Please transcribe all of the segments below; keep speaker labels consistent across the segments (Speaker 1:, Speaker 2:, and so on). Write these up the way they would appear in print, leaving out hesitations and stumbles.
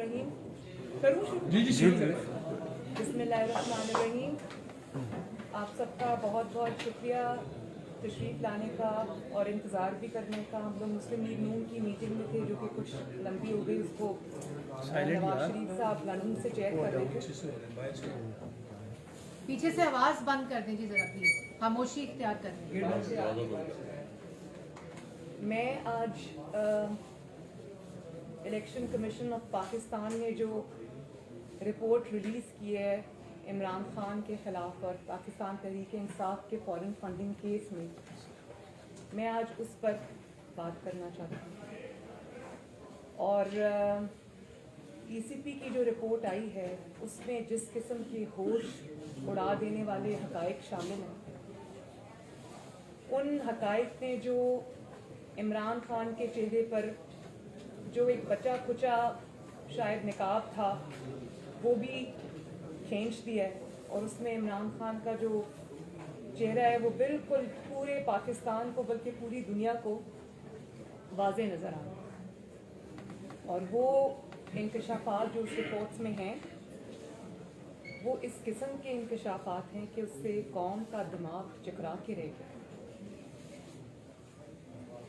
Speaker 1: रहीम करूँ बिस्मिल्लाहिर्रहमानिर्रहीम। आप सबका बहुत बहुत शुक्रिया तशरीफ़ लाने का और इंतज़ार भी करने का। हम लोग मुस्लिम लीग नून की मीटिंग में थे जो कि कुछ लंबी हो गई, उसको नवाज शरीफ साहब कानून से चेक कर रहे थे।
Speaker 2: पीछे से आवाज़ बंद कर दीजिए ज़रा प्लीज़, खामोशी इख्तियार कर दीजिए।
Speaker 1: मैं आज इलेक्शन कमीशन ऑफ पाकिस्तान ने जो रिपोर्ट रिलीज़ की है इमरान खान के ख़िलाफ़ और पाकिस्तान तहरीक इंसाफ के फॉरेन फंडिंग केस में, मैं आज उस पर बात करना चाहती हूँ। और ECP की जो रिपोर्ट आई है उसमें जिस किस्म के होश उड़ा देने वाले हक़ाइक़ शामिल हैं, उन हक़ाइक़ ने जो इमरान खान के चेहरे पर जो एक बचा खुचा शायद निकाब था वो भी खींच दिया है, और उसमें इमरान खान का जो चेहरा है वो बिल्कुल पूरे पाकिस्तान को बल्कि पूरी दुनिया को वाज़े नज़र आ रहा है। और वो इंकशाफात जो उस रिपोर्ट्स में हैं वो इस किस्म के इंकशाफात हैं कि उससे कौम का दिमाग चकरा के रह गया।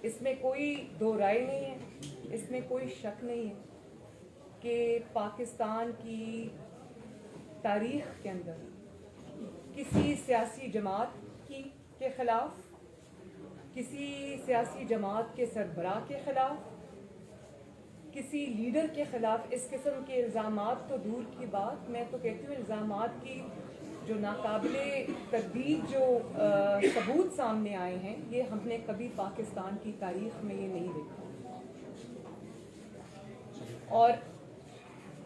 Speaker 1: इसमें कोई दो राय नहीं है, इसमें कोई शक नहीं है कि पाकिस्तान की तारीख़ के अंदर किसी सियासी जमात के ख़िलाफ़, किसी सियासी जमात के सरबराह के ख़िलाफ़, किसी लीडर के ख़िलाफ़ इस किस्म के इल्ज़ामात तो दूर की बात, मैं तो कहती हूँ इल्ज़ामात की जो नाकाबिले तरदीद जो सबूत सामने आए हैं, ये हमने कभी पाकिस्तान की तारीख़ में ये नहीं देखा। और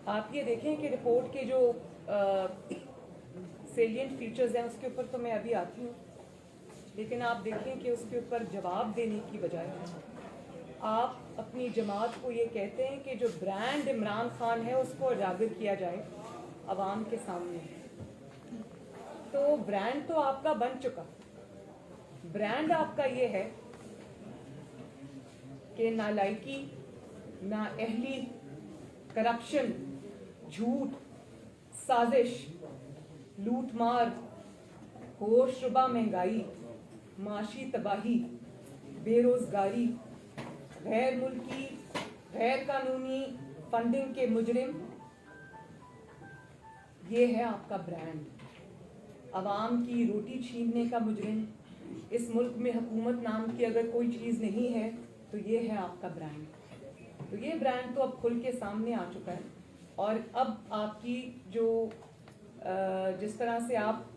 Speaker 1: आप ये देखें कि रिपोर्ट के जो सेलिएंट फीचर्स हैं उसके ऊपर तो मैं अभी आती हूँ, लेकिन आप देखें कि उसके ऊपर जवाब देने की बजाय आप अपनी जमात को ये कहते हैं कि जो ब्रांड इमरान खान है उसको उजागर किया जाए अवाम के सामने। तो ब्रांड तो आपका बन चुका। ब्रांड आपका ये है कि नालायकी, नाअहली, करप्शन, झूठ, साजिश, लूटमार, होशरुबा महंगाई, माशी तबाही, बेरोज़गारी, गैर मुल्की, गैर कानूनी फंडिंग के मुजरिम, ये है आपका ब्रांड। अवाम की रोटी छीनने का मुजरिम। इस मुल्क में हुकूमत नाम की अगर कोई चीज़ नहीं है तो ये है आपका ब्रांड। तो ये ब्रांड तो अब खुल के सामने आ चुका है। और अब आपकी जो जिस तरह से आप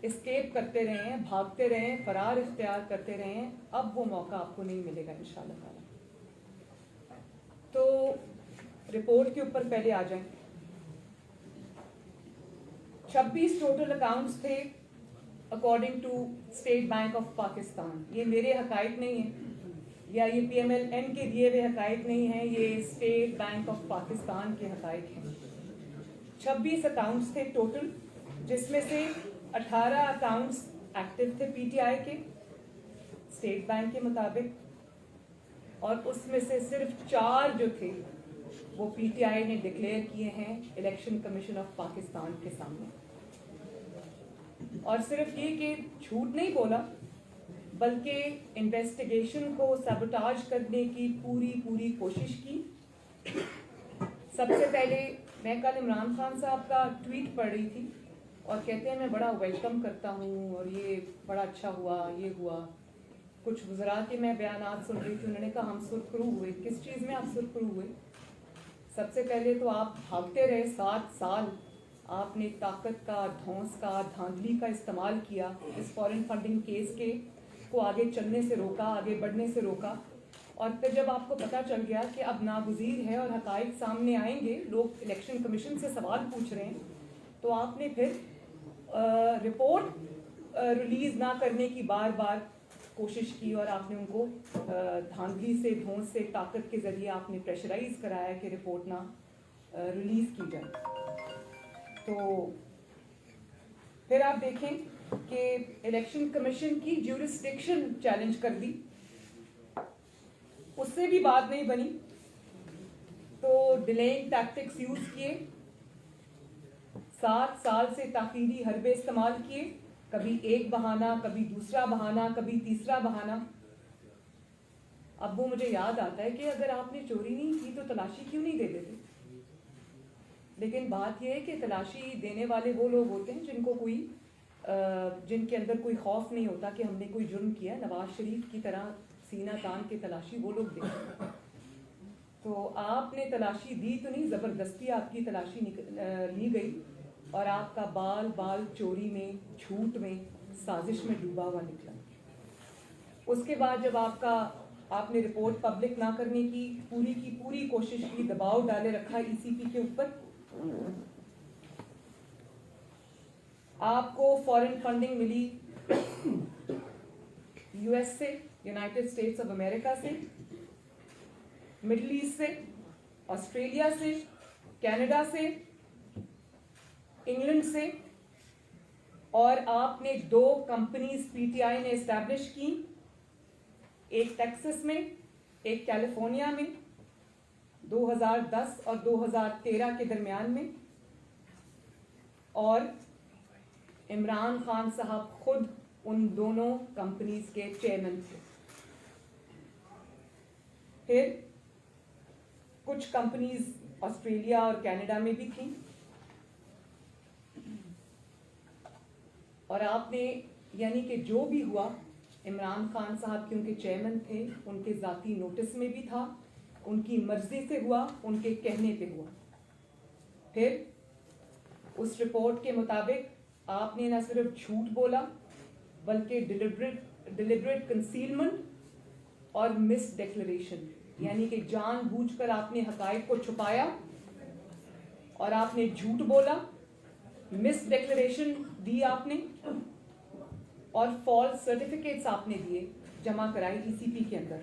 Speaker 1: एस्केप करते रहे हैं, भागते रहे हैं, फरार इख्तियार करते रहे हैं, अब वो मौका आपको नहीं मिलेगा इंशाअल्लाह ताला। तो रिपोर्ट के ऊपर पहले आ जाएं। 26 टोटल अकाउंट्स थे according to State Bank of Pakistan. ये मेरे हक़ाइक़ नहीं हैं या ये PMLN के दिए हुए हक़ाइक़ नहीं हैं, ये स्टेट बैंक ऑफ पाकिस्तान के हक़ाइक़ हैं। 26 अकाउंट्स थे टोटल, जिसमें से 18 अकाउंट्स एक्टिव थे PTI के स्टेट बैंक के मुताबिक, और उसमें से सिर्फ 4 जो थे वो PTI ने डिक्लेयर किए हैं इलेक्शन कमीशन ऑफ पाकिस्तान के सामने। और सिर्फ ये कि झूठ नहीं बोला बल्कि इन्वेस्टिगेशन को सबोटाज करने की पूरी कोशिश की। सबसे पहले मैं कल इमरान खान साहब का ट्वीट पढ़ रही थी और कहते हैं मैं बड़ा वेलकम करता हूँ और ये बड़ा अच्छा हुआ, ये हुआ। कुछ वज़रा के मैं बयानात सुन रही थी, उन्होंने कहा हम सुरखरू हुए। किस चीज़ में आप सुरखरू हुए? सबसे पहले तो आप भागते रहे 7 साल, आपने ताकत का, धौंस का, धांधली का इस्तेमाल किया इस फॉरेन फंडिंग केस के को आगे चलने से रोका, आगे बढ़ने से रोका। और फिर जब आपको पता चल गया कि अब नागुज़ीर है और हक़ाइक़ सामने आएंगे, लोग इलेक्शन कमीशन से सवाल पूछ रहे हैं, तो आपने फिर रिपोर्ट रिलीज़ ना करने की बार बार कोशिश की और आपने उनको धांधली से, धौंस से, ताकत के ज़रिए आपने प्रेशराइज़ कराया कि रिपोर्ट ना रिलीज़ की जाए। तो फिर आप देखें कि इलेक्शन कमीशन की ज्यूरिसडिक्शन चैलेंज कर दी, उससे भी बात नहीं बनी। तो डिलेइंग टैक्टिक्स यूज किए, 7 साल से ताकीदी हरबे इस्तेमाल किए, कभी एक बहाना, कभी दूसरा बहाना, कभी तीसरा बहाना। अब वो मुझे याद आता है कि अगर आपने चोरी नहीं की तो तलाशी क्यों नहीं दे देते। लेकिन बात यह है कि तलाशी देने वाले वो लोग होते हैं जिनके अंदर कोई खौफ नहीं होता कि हमने कोई जुर्म किया। नवाज शरीफ की तरह सीना तान के तलाशी वो लोग देते हैं। तो आपने तलाशी दी तो नहीं, ज़बरदस्ती आपकी तलाशी ली गई और आपका बाल बाल चोरी में, झूठ में, साजिश में डूबा हुआ निकला। उसके बाद जब आपने रिपोर्ट पब्लिक ना करने की पूरी कोशिश की, दबाव डाले रखा ईसीपी के ऊपर, आपको फॉरेन फंडिंग मिली यूएस से, यूनाइटेड स्टेट्स ऑफ अमेरिका से, मिडिल ईस्ट से, ऑस्ट्रेलिया से, कनाडा से, इंग्लैंड से, और आपने 2 कंपनीज पीटीआई ने एस्टैब्लिश की, एक टेक्सास में, एक कैलिफोर्निया में, 2010 और 2013 के दरमियान में। और इमरान खान साहब खुद उन दोनों कंपनीज के चेयरमैन थे। फिर कुछ कंपनीज ऑस्ट्रेलिया और कनाडा में भी थी। और आपने, यानी कि जो भी हुआ, इमरान खान साहब क्योंकि चेयरमैन थे, उनके ज़ाती नोटिस में भी था, उनकी मर्जी से हुआ, उनके कहने पे हुआ। फिर उस रिपोर्ट के मुताबिक आपने न सिर्फ झूठ बोला बल्कि डिलिबरेट कंसीलमेंट और मिस डिक्लेरेशन, यानी कि जानबूझकर आपने हकायक को छुपाया और आपने झूठ बोला, मिस डिक्लेरेशन दी आपने, और फॉल्स सर्टिफिकेट्स आपने दिए, जमा कराई ईसीपी के अंदर।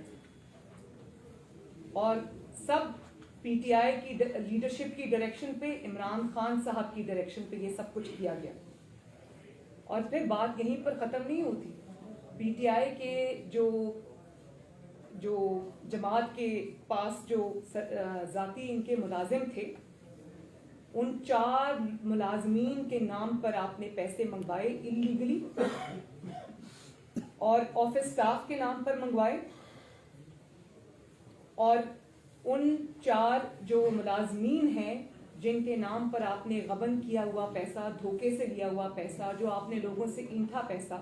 Speaker 1: और सब पीटीआई की लीडरशिप की डायरेक्शन पे, इमरान खान साहब की डायरेक्शन पे ये सब कुछ किया गया। और फिर बात यहीं पर ख़त्म नहीं होती। पीटीआई के जो जमात के पास जो ज़ाती इनके मुलाजिम थे, उन 4 मुलाजमीन के नाम पर आपने पैसे मंगवाए इलीगली, और ऑफिस स्टाफ के नाम पर मंगवाए। और उन 4 जो मुलाजमीन हैं जिनके नाम पर आपने गबन किया हुआ पैसा, धोखे से लिया हुआ पैसा, जो आपने लोगों से ईंठा पैसा,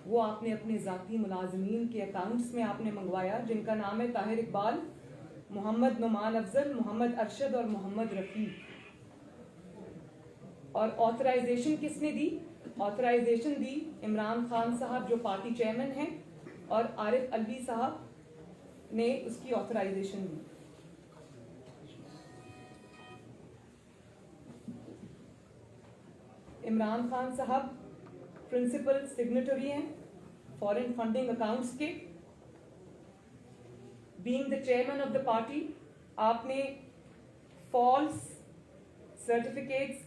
Speaker 1: वो आपने अपने ज़ाती मुलाजमीन के अकाउंट्स में आपने मंगवाया, जिनका नाम है ताहिर इकबाल, मोहम्मद नुमान अफजल, मोहम्मद अरशद और मोहम्मद रफ़ी। और ऑथराइजेशन किसने दी? ऑथराइजेशन दी इमरान खान साहब जो पार्टी चेयरमैन हैं, और आरिफ अलवी साहब ने उसकी ऑथराइजेशन दी। इमरान खान साहब प्रिंसिपल सिग्नेटरी हैं फॉरेन फंडिंग अकाउंट्स के। Being the chairman of the party, आपने false certificates,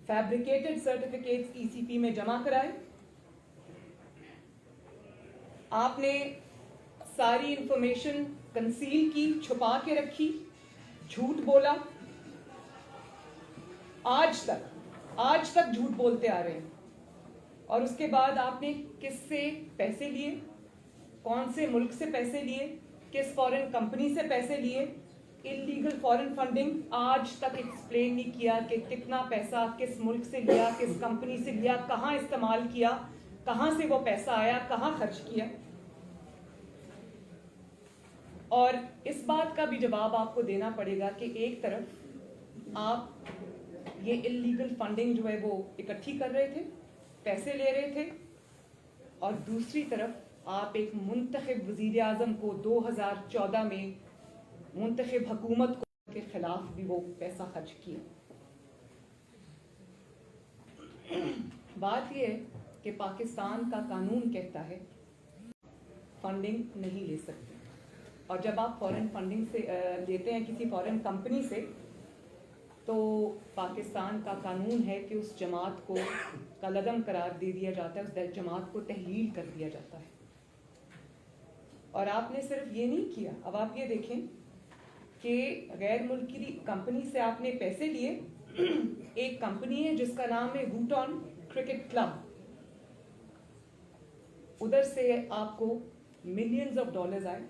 Speaker 1: fabricated certificates ECP में जमा कराए। आपने सारी इंफॉर्मेशन कंसील की, छुपा के रखी, झूठ बोला। आज तक झूठ बोलते आ रहे हैं। और उसके बाद आपने किससे पैसे लिए, कौन से मुल्क से पैसे लिए, किस फॉरेन कंपनी से पैसे लिए, इलीगल फॉरेन फंडिंग आज तक एक्सप्लेन नहीं किया कि कितना पैसा किस मुल्क से लिया, किस कंपनी से लिया, कहाँ इस्तेमाल किया, कहाँ से वो पैसा आया, कहाँ खर्च किया। और इस बात का भी जवाब आपको देना पड़ेगा कि एक तरफ आप ये इलीगल फंडिंग जो है वो इकट्ठी कर रहे थे, पैसे ले रहे थे, और दूसरी तरफ आप एक मुंतखब वज़ीर आज़म को 2014 में मुंतखब हुकूमत के खिलाफ भी वो पैसा खर्च किया। बात यह है कि पाकिस्तान का कानून कहता है फंडिंग नहीं ले सकते, और जब आप फॉरेन फंडिंग से लेते हैं किसी फॉरेन कंपनी से, तो पाकिस्तान का कानून है कि उस जमात को कलअदम करार दे दिया जाता है, उस जमात को तहलील कर दिया जाता है। और आपने सिर्फ ये नहीं किया, अब आप ये देखें कि गैर मुल्की कंपनी से आपने पैसे लिए। एक कंपनी है जिसका नाम है वूटन क्रिकेट क्लब, उधर से आपको मिलियंस ऑफ डॉलर्स आए,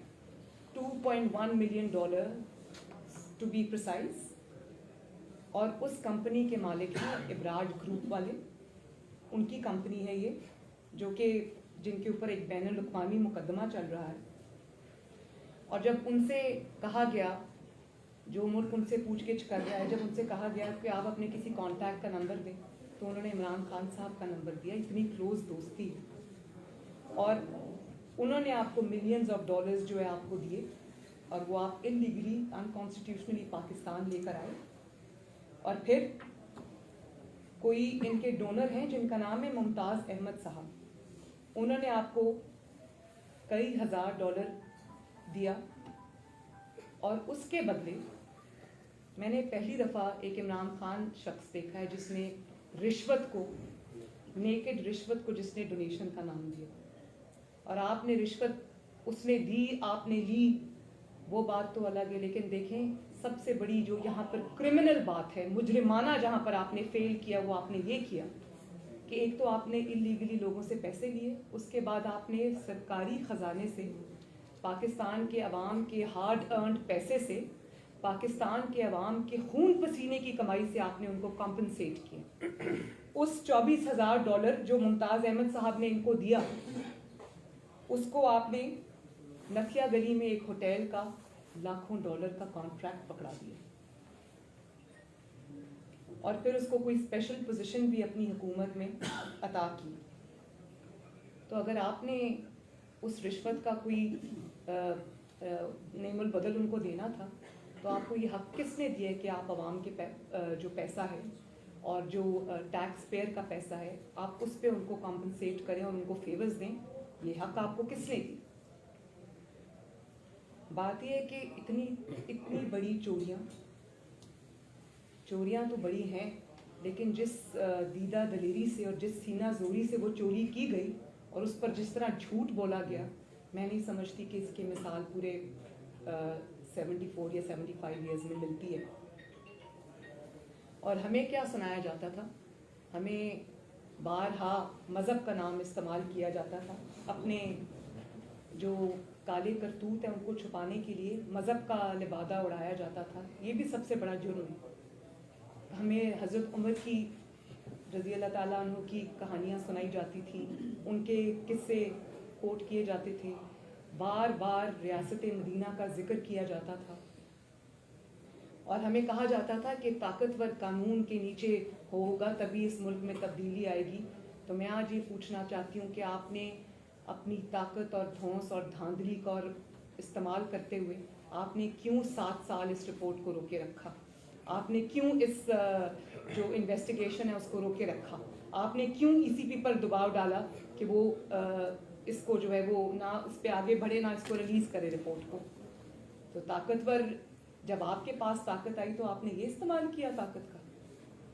Speaker 1: $2.1 मिलियन टू बी प्रिसाइज। और उस कंपनी के मालिक हैं इब्राज ग्रुप वाले, उनकी कंपनी है ये, जो कि जिनके ऊपर एक बैनुल अक़वामी मुकदमा चल रहा है। और जब उनसे कहा गया, जो मुल्क उनसे पूछगिछ कर रहा है, जब उनसे कहा गया कि आप अपने किसी कॉन्टैक्ट का नंबर दें, तो उन्होंने इमरान खान साहब का नंबर दिया। इतनी क्लोज दोस्ती है। और उन्होंने आपको मिलियंस ऑफ डॉलर्स जो है आपको दिए, और वो आप इलीगली अनकॉन्स्टिट्यूशनली पाकिस्तान लेकर आए। और फिर कोई इनके डोनर हैं जिनका नाम है मुमताज़ अहमद साहब, उन्होंने आपको कई हज़ार डॉलर दिया। और उसके बदले मैंने पहली दफ़ा एक इमरान खान शख्स देखा है जिसने रिश्वत को, नेकेड रिश्वत को, जिसने डोनेशन का नाम दिया। और आपने रिश्वत उसने दी, आपने ली, वो बात तो अलग है। लेकिन देखें, सबसे बड़ी जो यहाँ पर क्रिमिनल बात है, मुजरिमाना जहाँ पर आपने फेल किया, वो आपने ये किया कि एक तो आपने इलीगली लोगों से पैसे लिए, उसके बाद आपने सरकारी ख़जाने से, पाकिस्तान के अवाम के हार्ड अर्नड पैसे से, पाकिस्तान के अवाम के खून पसीने की कमाई से आपने उनको कॉम्पनसेट किया। उस $24,000 जो मुमताज़ अहमद साहब ने इनको दिया, उसको आपने नथिया गली में एक होटल का लाखों डॉलर का कॉन्ट्रैक्ट पकड़ा दिया। और फिर उसको कोई स्पेशल पोजीशन भी अपनी हुकूमत में अता की। तो अगर आपने उस रिश्वत का कोई नेमुल बदल उनको देना था, तो आपको ये हक किसने दिया कि आप आवाम के जो पैसा है और जो टैक्स पेयर का पैसा है, आप उस पर उनको कॉम्पनसेट करें और उनको फेवर्स दें? ये हक आपको किसने दी? बात यह है कि इतनी बड़ी चोरियां तो बड़ी हैं, लेकिन जिस दीदा दलेरी से और जिस सीना जोरी से वो चोरी की गई और उस पर जिस तरह झूठ बोला गया, मैं नहीं समझती कि इसकी मिसाल पूरे 74 या 75 ईयर्स में मिलती है। और हमें क्या सुनाया जाता था? हमें बारहा मज़हब का नाम इस्तेमाल किया जाता था, अपने जो काले करतूत हैं उनको छुपाने के लिए मज़हब का लिबादा उड़ाया जाता था। ये भी सबसे बड़ा जुर्म है। हमें हज़रत उमर की रज़ी अल्लाह ताला अन्हु की कहानियाँ सुनाई जाती थी, उनके किस्से कोट किए जाते थे, बार बार रियासत मदीना का जिक्र किया जाता था। और हमें कहा जाता था कि ताकतवर कानून के नीचे होगा तभी इस मुल्क में तब्दीली आएगी। तो मैं आज ये पूछना चाहती हूँ कि आपने अपनी ताकत और धौंस और धांधली का और इस्तेमाल करते हुए आपने क्यों 7 साल इस रिपोर्ट को रोके रखा? आपने क्यों इस जो इन्वेस्टिगेशन है उसको रोके रखा? आपने क्यों ECP पर दबाव डाला कि वो इसको जो है वो ना उस पर आगे बढ़े, ना इसको रिलीज़ करे रिपोर्ट को? तो ताकतवर, जब आपके पास ताकत आई तो आपने ये इस्तेमाल किया ताकत का।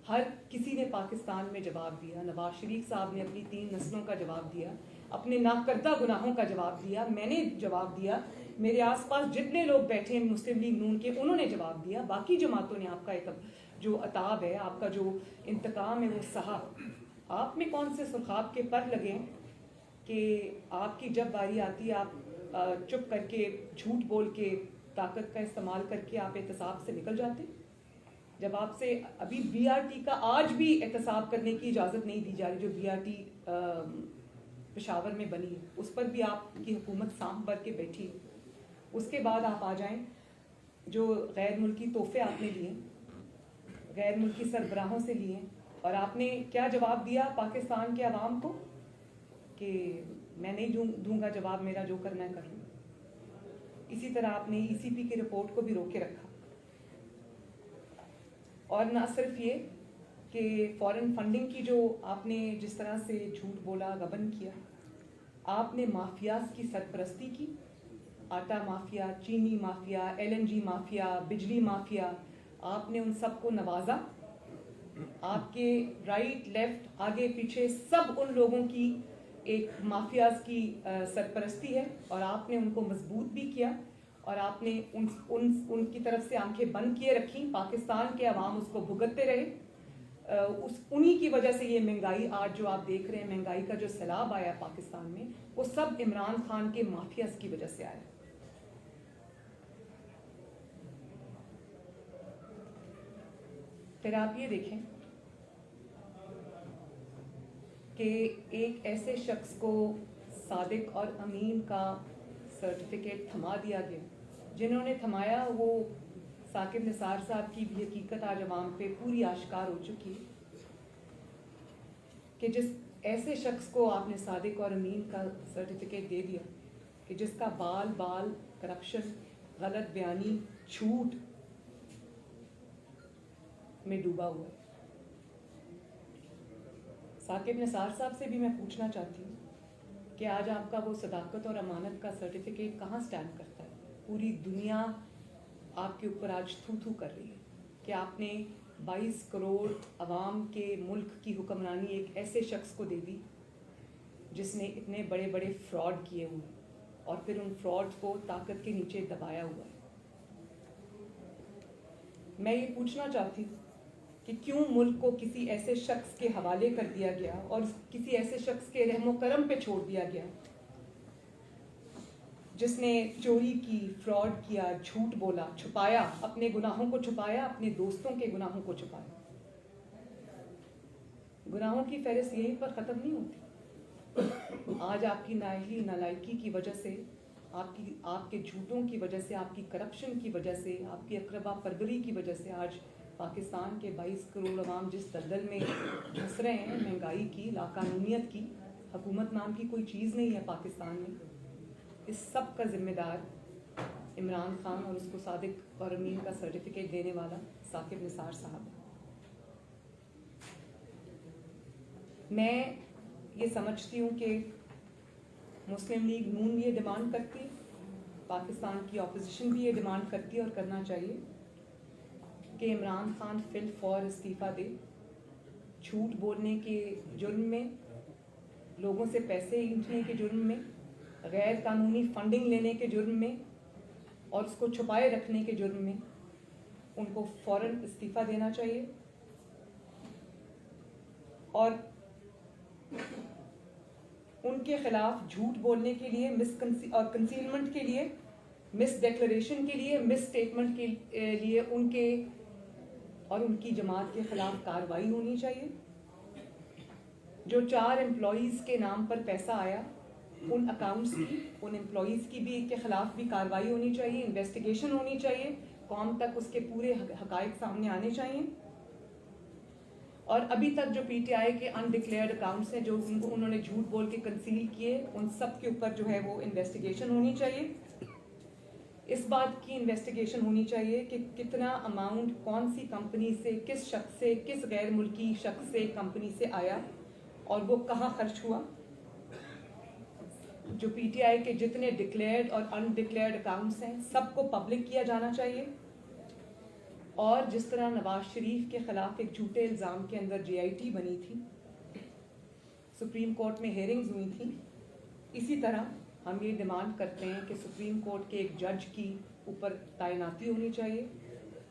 Speaker 1: हर किसी ने पाकिस्तान में जवाब दिया। नवाज शरीफ साहब ने अपनी 3 नस्लों का जवाब दिया, अपने नाकर्दा गुनाहों का जवाब दिया, मैंने जवाब दिया, मेरे आसपास जितने लोग बैठे हैं मुस्लिम लीग नून के, उन्होंने जवाब दिया। बाकी जमातों ने आपका एक जो अताब है, आपका जो इंतकाम है वो सहा। आप में कौन से सुरखाब के पर लगे हैं कि आपकी जब बारी आती है आप चुप करके झूठ बोल के ताकत का इस्तेमाल करके आप एहतसाब से निकल जाते? जब आपसे अभी BRT का आज भी एहतसाब करने की इजाज़त नहीं दी जा रही, जो BRT पेशावर में बनी है, उस पर भी आपकी हुकूमत सांप भर के बैठी है। उसके बाद आप आ जाएं, जो गैर मुल्की तोहफे आपने लिए, गैर मुल्की सरबराहों से लिए, और आपने क्या जवाब दिया पाकिस्तान के अवाम को कि मैं नहीं दूंगा जवाब, मेरा जो करना है कर लूँ। इसी तरह आपने ECP की रिपोर्ट को भी रोके रखा। और ना सिर्फ ये कि फॉरेन फंडिंग की जो आपने जिस तरह से झूठ बोला, गबन किया, आपने माफियाज की सरपरस्ती की। आटा माफिया, चीनी माफिया, LNG माफिया, बिजली माफिया, आपने उन सबको नवाजा। आपके राइट लेफ्ट आगे पीछे सब उन लोगों की एक माफियाज की सरपरस्ती है, और आपने उनको मजबूत भी किया। और आपने उनकी तरफ से आंखें बंद किए रखी, पाकिस्तान के अवाम उसको भुगतते रहे। उन्हीं की वजह से ये महंगाई आज जो आप देख रहे हैं, महंगाई का जो सैलाब आया पाकिस्तान में, वो सब इमरान खान के माफियाज की वजह से आया। फिर आप ये देखें कि एक ऐसे शख्स को सादिक और अमीन का सर्टिफिकेट थमा दिया गया, जिन्होंने थमाया वो साकिब निसार साहब की भी हकीकत आज अवाम पे पूरी आश्कार हो चुकी है कि जिस ऐसे शख्स को आपने सादिक और अमीन का सर्टिफिकेट दे दिया कि जिसका बाल बाल करप्शन, गलत बयानी, झूठ में डूबा हुआ है। साकिब निसार साहब से भी मैं पूछना चाहती हूँ कि आज आपका वो सदाकत और अमानत का सर्टिफिकेट कहाँ स्टैंड करता है? पूरी दुनिया आपके ऊपर आज थू थू कर रही है कि आपने 22 करोड़ अवाम के मुल्क की हुक्मरानी एक ऐसे शख्स को दे दी जिसने इतने बड़े बड़े फ्रॉड किए हुए और फिर उन फ्रॉड को ताकत के नीचे दबाया हुआ है। मैं ये पूछना चाहती हूँ कि क्यों मुल्क को किसी ऐसे शख्स के हवाले कर दिया गया और किसी ऐसे शख्स के रहमो करम पे छोड़ दिया गया जिसने चोरी की, फ्रॉड किया, झूठ बोला, छुपाया, अपने गुनाहों को छुपाया, अपने दोस्तों के गुनाहों को छुपाया। गुनाहों की फहरिस्त यहीं पर ख़त्म नहीं होती। आज आपकी नालायकी की वजह से, आपके झूठों की वजह से, आपकी करप्शन की वजह से, आपकी अकरबा परवरी की वजह से आज पाकिस्तान के 22 करोड़ अवाम जिस दलदल में घुस रहे हैं, महंगाई की, लाकानूनियत की, हुकूमत नाम की कोई चीज़ नहीं है पाकिस्तान में। इस सब का जिम्मेदार इमरान खान और उसको सादिक और अमीन का सर्टिफिकेट देने वाला साकिब निसार साहब है। मैं ये समझती हूँ कि मुस्लिम लीग नून ये डिमांड करती है, पाकिस्तान की ऑपोजिशन भी ये डिमांड करती है और करना चाहिए कि इमरान खान फिल फॉर इस्तीफ़ा दे। झूठ बोलने के जुर्म में, लोगों से पैसे ऐंठने के जुर्म में, गैर कानूनी फंडिंग लेने के जुर्म में और उसको छुपाए रखने के जुर्म में उनको फौरन इस्तीफ़ा देना चाहिए। और उनके खिलाफ झूठ बोलने के लिए, कंसीलमेंट के लिए, मिस डिक्लेरेशन के लिए, मिस स्टेटमेंट के लिए उनके और उनकी जमात के खिलाफ कार्रवाई होनी चाहिए। जो 4 एम्प्लॉइज़ के नाम पर पैसा आया, उन अकाउंट्स की, उन एम्प्लॉइज़ की भी के खिलाफ भी कार्रवाई होनी चाहिए, इन्वेस्टिगेशन होनी चाहिए, कौम तक उसके पूरे हकायक सामने आने चाहिए। और अभी तक जो पीटीआई के अनडिक्लेयर्ड अकाउंट्स हैं, जो उन्होंने झूठ बोल के कंसील किए, उन सब के ऊपर जो है वो इन्वेस्टिगेशन होनी चाहिए। इस बात की इन्वेस्टिगेशन होनी चाहिए कि कितना अमाउंट कौन सी कंपनी से, किस शख्स से, किस गैर मुल्की शख्स से, कंपनी से आया और वो कहाँ खर्च हुआ। जो पीटीआई के जितने डिक्लेयर्ड और अनडिक्लेयर्ड अकाउंट्स हैं, सबको पब्लिक किया जाना चाहिए। और जिस तरह नवाज शरीफ के खिलाफ एक झूठे इल्ज़ाम के अंदर JIT बनी थी, सुप्रीम कोर्ट में हेयरिंग्स हुई थी, इसी तरह हम ये डिमांड करते हैं कि सुप्रीम कोर्ट के एक जज की ऊपर तैनाती होनी चाहिए।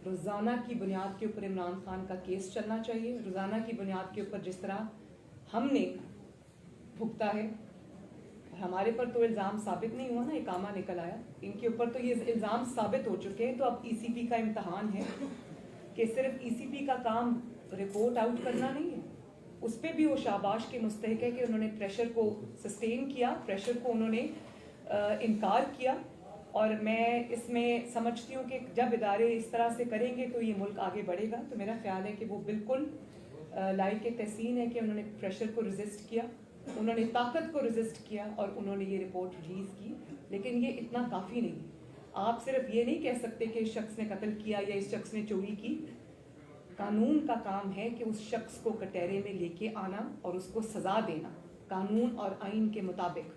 Speaker 1: रोज़ाना की बुनियाद के ऊपर इमरान खान का केस चलना चाहिए। रोज़ाना की बुनियाद के ऊपर जिस तरह हमने भुगता है, हमारे पर तो इल्ज़ाम साबित नहीं हुआ ना, इकामा निकल आया, इनके ऊपर तो ये इल्ज़ाम साबित हो चुके हैं। तो अब ECP का इम्तहान है कि सिर्फ ECP का काम रिपोर्ट आउट करना नहीं है, उस पर भी वो शाबाश के मुस्तहिक है कि उन्होंने प्रेशर को सस्टेन किया, प्रेशर को उन्होंने इनकार किया। और मैं इसमें समझती हूँ कि जब इदारे इस तरह से करेंगे तो ये मुल्क आगे बढ़ेगा। तो मेरा ख्याल है कि वो बिल्कुल लायक तहसीन है कि उन्होंने प्रेशर को रेजिस्ट किया, उन्होंने ताकत को रेजिस्ट किया और उन्होंने ये रिपोर्ट रिलीज़ की। लेकिन ये इतना काफ़ी नहीं। आप सिर्फ ये नहीं कह सकते कि इस शख्स ने कत्ल किया या इस शख्स ने चोरी की। कानून का काम है कि उस शख्स को कटहरे में लेके आना और उसको सज़ा देना कानून और आइन के मुताबिक।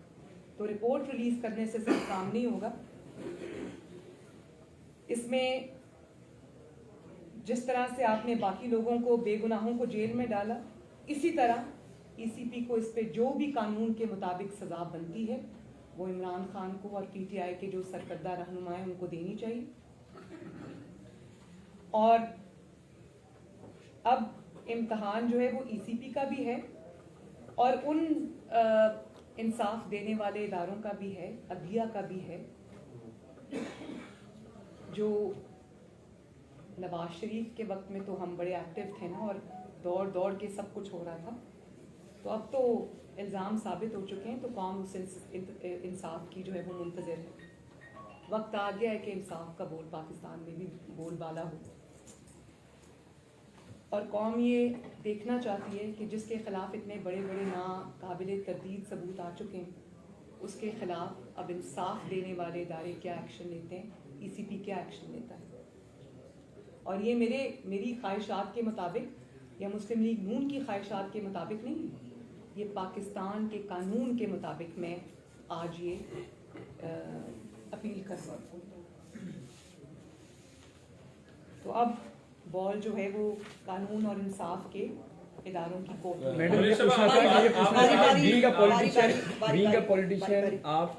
Speaker 1: तो रिपोर्ट रिलीज़ करने से सिर्फ काम नहीं होगा। इसमें जिस तरह से आपने बाकी लोगों को, बेगुनाहों को जेल में डाला, इसी तरह ECP को इस पे जो भी कानून के मुताबिक सज़ा बनती है वो इमरान खान को और पीटीआई के जो सरकर्दा रहनुमा हैं उनको देनी चाहिए। और अब इम्तहान जो है वो ईसीपी का भी है और उन इंसाफ देने वाले इदारों का भी है, अदलिया का भी है, जो नवाज शरीफ के वक्त में तो हम बड़े एक्टिव थे ना और दौड़ दौड़ के सब कुछ हो रहा था। तो अब तो इल्ज़ाम साबित हो चुके हैं, तो कौम उस इंसाफ की जो है वो मुंतज़िर है। वक्त आ गया है कि इंसाफ का बोल पाकिस्तान में भी बोलबाला हो और कौम ये देखना चाहती है कि जिसके खिलाफ इतने बड़े बड़े नाकाबिल तरदीद सबूत आ चुके हैं, उसके खिलाफ अब इंसाफ देने वाले इदारे क्या एक्शन लेते हैं, ईसीपी क्या एक्शन लेता है। और ये मेरी ख्वाहिशात के मुताबिक या मुस्लिम लीग नून की ख्वाहिशात के मुताबिक नहीं, ये पाकिस्तान के कानून के मुताबिक मैं आज ये अपील कर रहा हूँ। तो अब बॉल जो है वो कानून और इंसाफ के इदारों की कोर्ट में।
Speaker 3: मैडम, बीइंग अ पॉलिटिशियन आप